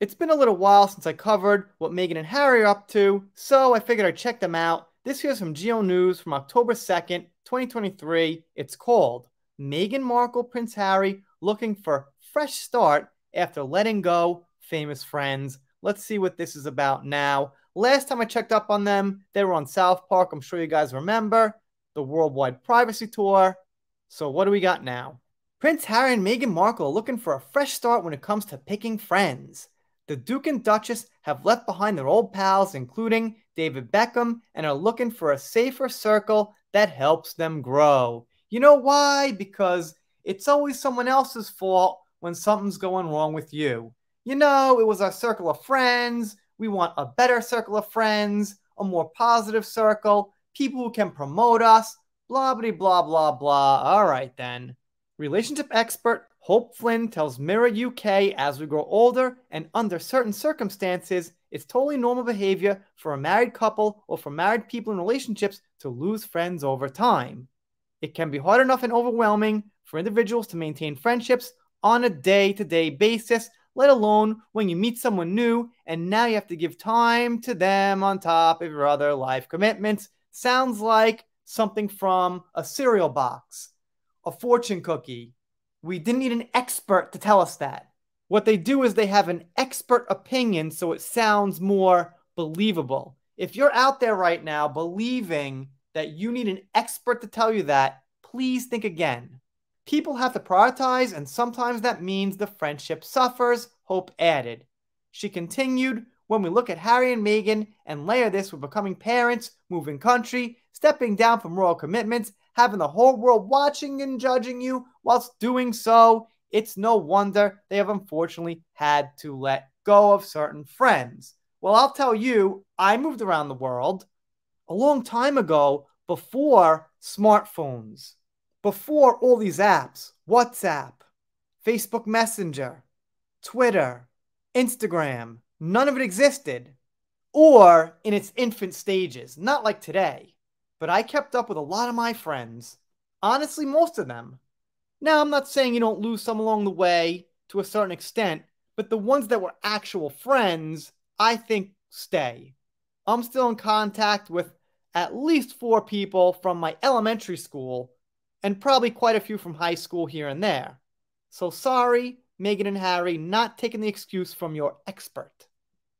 It's been a little while since I covered what Meghan and Harry are up to, so I figured I'd check them out. This here's from Geo News from October 2nd, 2023. It's called Meghan Markle Prince Harry looking for fresh start after letting go famous friends. Let's see what this is about now. Last time I checked up on them, they were on South Park. I'm sure you guys remember the Worldwide Privacy Tour. So what do we got now? Prince Harry and Meghan Markle are looking for a fresh start when it comes to picking friends. The Duke and Duchess have left behind their old pals, including David Beckham, and are looking for a safer circle that helps them grow. You know why? Because it's always someone else's fault when something's going wrong with you. You know, it was our circle of friends. We want a better circle of friends, a more positive circle, people who can promote us, blah, blah, blah, blah, blah. All right, then. Relationship expert Hope Flynn tells Mirror UK as we grow older and under certain circumstances, it's totally normal behavior for a married couple or for married people in relationships to lose friends over time. It can be hard enough and overwhelming for individuals to maintain friendships on a day-to-day basis, let alone when you meet someone new and now you have to give time to them on top of your other life commitments. Sounds like something from a cereal box, a fortune cookie. We didn't need an expert to tell us that. What they do is they have an expert opinion so it sounds more believable. If you're out there right now believing that you need an expert to tell you that, please think again. People have to prioritize, and sometimes that means the friendship suffers, Hope added. She continued, when we look at Harry and Meghan and layer this with becoming parents, moving country, stepping down from royal commitments, having the whole world watching and judging you whilst doing so, it's no wonder they have unfortunately had to let go of certain friends. Well, I'll tell you, I moved around the world a long time ago before smartphones, before all these apps, WhatsApp, Facebook Messenger, Twitter, Instagram. None of it existed, or in its infant stages, not like today. But I kept up with a lot of my friends. Honestly, most of them. Now, I'm not saying you don't lose some along the way to a certain extent, but the ones that were actual friends, I think stay. I'm still in contact with at least 4 people from my elementary school, and probably quite a few from high school here and there. So sorry, Meghan and Harry, not taking the excuse from your expert.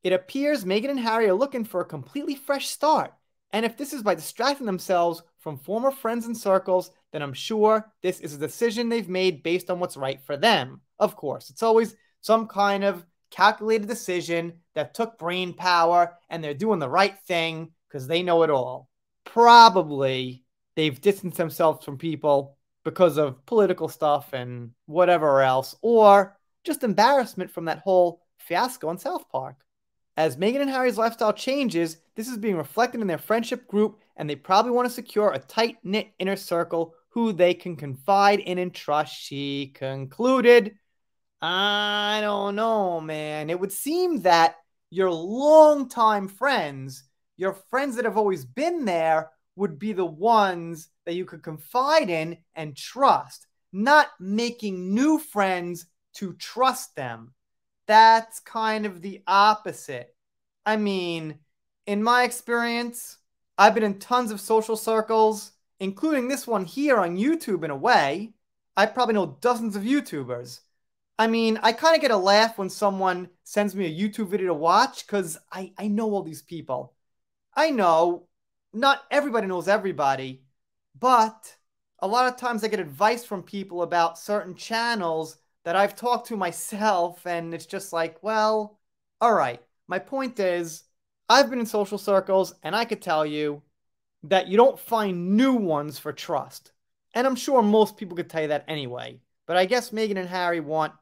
It appears Meghan and Harry are looking for a completely fresh start. And if this is by distracting themselves from former friends and circles, then I'm sure this is a decision they've made based on what's right for them. Of course, it's always some kind of calculated decision that took brain power and they're doing the right thing because they know it all. Probably they've distanced themselves from people because of political stuff and whatever else, or just embarrassment from that whole fiasco in South Park. As Meghan and Harry's lifestyle changes, this is being reflected in their friendship group, and they probably want to secure a tight knit inner circle who they can confide in and trust, she concluded. I don't know, man. It would seem that your longtime friends, your friends that have always been there, would be the ones that you could confide in and trust, not making new friends to trust them. That's kind of the opposite. I mean, in my experience, I've been in tons of social circles, including this one here on YouTube in a way. I probably know dozens of YouTubers. I mean, I kind of get a laugh when someone sends me a YouTube video to watch because I know all these people. I know not everybody knows everybody, but a lot of times I get advice from people about certain channels that I've talked to myself, and it's just like, well, all right. My point is, I've been in social circles, and I could tell you that you don't find new ones for trust. And I'm sure most people could tell you that anyway. But I guess Meghan and Harry want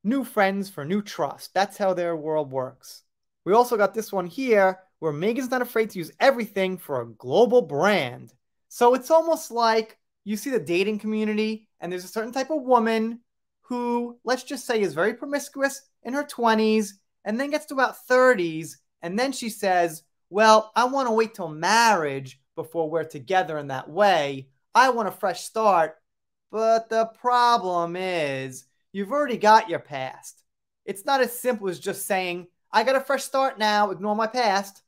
new friends for new trust. That's how their world works. We also got this one here where Meghan's not afraid to use everything for a global brand. So it's almost like you see the dating community, and there's a certain type of woman who, let's just say, is very promiscuous in her 20s and then gets to about 30s, and then she says, well, I want to wait till marriage before we're together in that way. I want a fresh start. But the problem is, you've already got your past. It's not as simple as just saying, I got a fresh start now, ignore my past.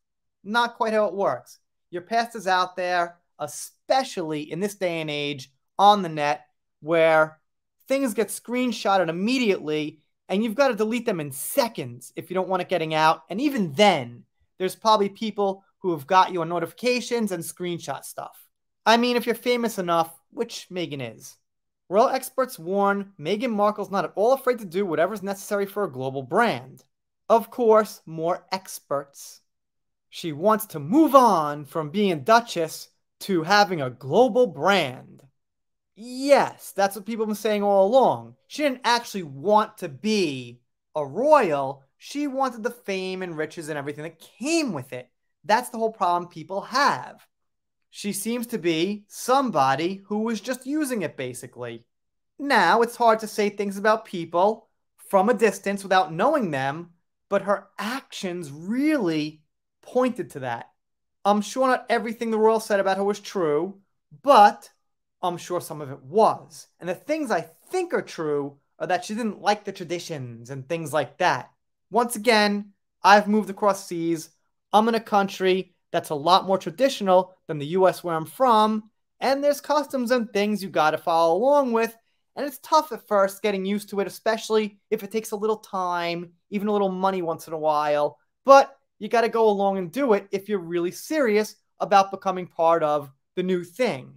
Not quite how it works. Your past is out there, especially in this day and age on the net, where things get screenshotted immediately and you've got to delete them in seconds if you don't want it getting out. And even then, there's probably people who have got you on notifications and screenshot stuff. I mean, if you're famous enough, which Meghan is. Royal experts warn Meghan Markle's not at all afraid to do whatever's necessary for a global brand. Of course, more experts. She wants to move on from being a duchess to having a global brand. Yes, that's what people have been saying all along. She didn't actually want to be a royal. She wanted the fame and riches and everything that came with it. That's the whole problem people have. She seems to be somebody who was just using it, basically. Now, it's hard to say things about people from a distance without knowing them, but her actions really pointed to that. I'm sure not everything the royal said about her was true, but I'm sure some of it was. And the things I think are true are that she didn't like the traditions and things like that. Once again, I've moved across seas. I'm in a country that's a lot more traditional than the US where I'm from, and there's customs and things you gotta follow along with, and it's tough at first getting used to it, especially if it takes a little time, even a little money once in a while, but you gotta go along and do it if you're really serious about becoming part of the new thing,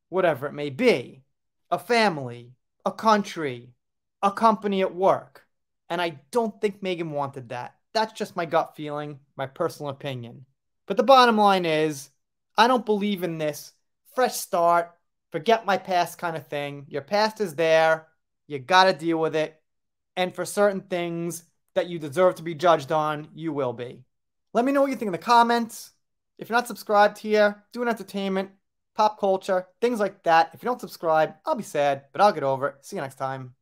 whatever it may be. A family, a country, a company at work. And I don't think Meghan wanted that. That's just my gut feeling, my personal opinion. But the bottom line is, I don't believe in this fresh start, forget my past kind of thing. Your past is there. You got to deal with it. And for certain things that you deserve to be judged on, you will be. Let me know what you think in the comments. If you're not subscribed here, doing entertainment, pop culture, things like that. If you don't subscribe, I'll be sad, but I'll get over it. See you next time.